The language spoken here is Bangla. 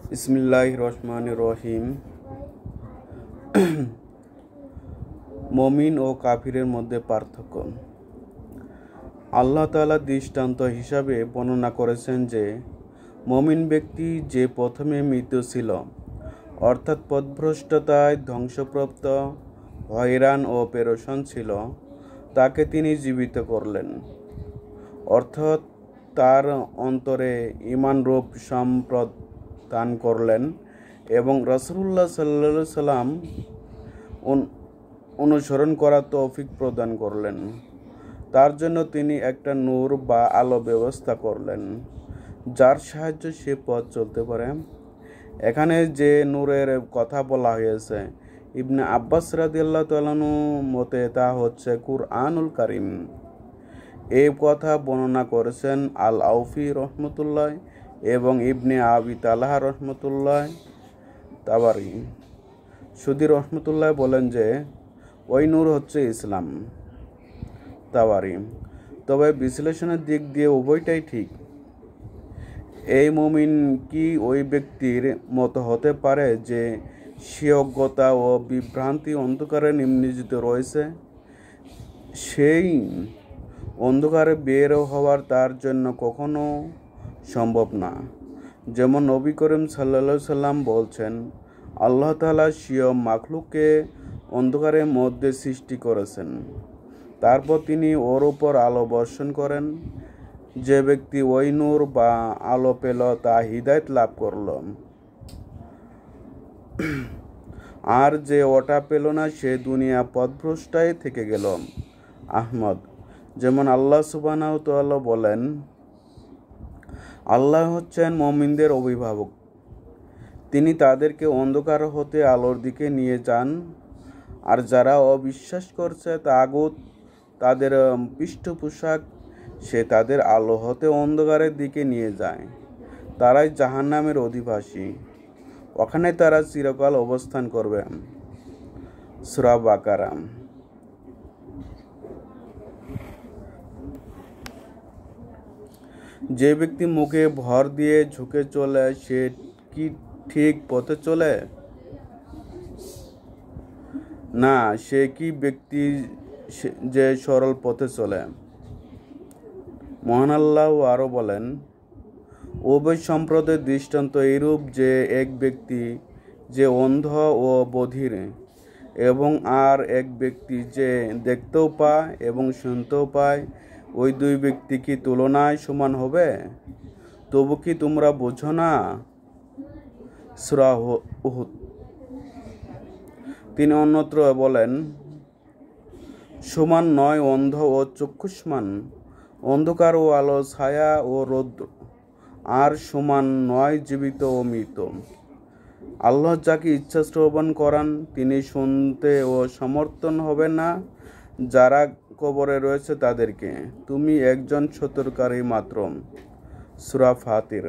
বিসমিল্লাহির রহমানির রহিম। মুমিন ও কাফিরের মধ্যে পার্থক্য। আল্লাহ তাআলা দৃষ্টান্ত হিসাবে বর্ণনা করেছেন যে মুমিন ব্যক্তি যে প্রথমে মৃত ছিল, অর্থাৎ পথভ্রষ্টতায় ধ্বংসপ্রাপ্ত, হয়রান ও পেরেশান ছিল, তাকে তিনি জীবিত করলেন, অর্থাৎ তার অন্তরে ঈমানরূপ সম্পদ দান করলেন এবং রাসূলুল্লাহ সাল্লাল্লাহু আলাইহি সাল্লাম অনুসরণ করার তৌফিক প্রদান করলেন। তার জন্য তিনি একটা নূর বা আলো ব্যবস্থা করলেন, যার সাহায্যে সে পথ চলতে পারে। এখানে যে নূরের কথা বলা হয়েছে, ইবনে আব্বাস রাদিয়াল্লাহু তাআলা মতে তা হচ্ছে কুরআনুল কারীম। এই কথা বর্ণনা করেছেন আল আউফি রহমতুল্লাহ এবং ইবনে আবি তালহা রহমতুল্লাহ তাবারি। সুদী রহমতুল্লাহ বলেন যে ওই নূর হচ্ছে ইসলাম। তাবারি। তবে বিশ্লেষণের দিক দিয়ে উভয়টাই ঠিক। এই মুমিন কি ওই ব্যক্তির মতো হতে পারে যে সে অজ্ঞতা ও বিভ্রান্তি অন্ধকারে নিমজ্জিত রয়েছে? সেই অন্ধকারে বের হওয়ার তার জন্য কখনো সম্ভব না। যেমন নবী করিম সাল্লাল্লাহু আলাইহি সাল্লাম বলছেন, আল্লাহ তাআলা স্বীয় মাখলুককে অন্ধকারের মধ্যে সৃষ্টি করেছেন, তারপর তিনি ওর উপর আলো বর্ষণ করেন। যে ব্যক্তি ওই নূর বা আলো পেল তা হিদায়াত লাভ করল, আর যে ওটা পেল না সে দুনিয়া পথভ্রষ্টায় থেকে গেল। আহমদ। যেমন আল্লাহ সুবহানাহু ওয়া তাআলা বলেন, আল্লাহ হচ্ছেন মুমিনদের অভিভাবক, তিনি তাদেরকে অন্ধকার হতে আলোর দিকে নিয়ে যান, আর যারা অবিশ্বাস করছে তাগুত তাদের পৃষ্ঠপোষক, সে তাদের আলো হতে অন্ধকারের দিকে নিয়ে যায়। তারাই জাহান্নামের অধিবাসী, ওখানে তারা চিরকাল অবস্থান করবে। সূরা বাকারা। যে ব্যক্তি মুখে ভর দিয়ে ঝুঁকে চলে সে কি ঠিক পথে চলে? না, সে কি ব্যক্তি যে সরল পথে চলে? মহান আল্লাহ আরো বলেন, উভয় সম্প্রদায়ের দৃষ্টান্ত এইরূপ যে এক ব্যক্তি যে অন্ধ ও বধির এবং আর এক ব্যক্তি যে দেখতেও পায় এবং শুনতেও পায়, ওই দুই ব্যক্তি কি তুলনায় সমান হবে? তবু কি তোমরা বোঝো না? সূরা উহুদ। তিনি অন্যত্র বলেন, সমান নয় অন্ধ ও চক্ষুষ্মান, অন্ধকার ও আলো, ছায়া ও রৌদ্র, আর সমান নয় জীবিত ও মৃত। আল্লাহ যাকে ইচ্ছা শ্রবণ করান তিনি শুনতে ও সমর্থন হবে না যারা কবরে রয়েছে তাদেরকে। তুমি একজন সতর্ককারী মাত্র। সূরা ফাতির।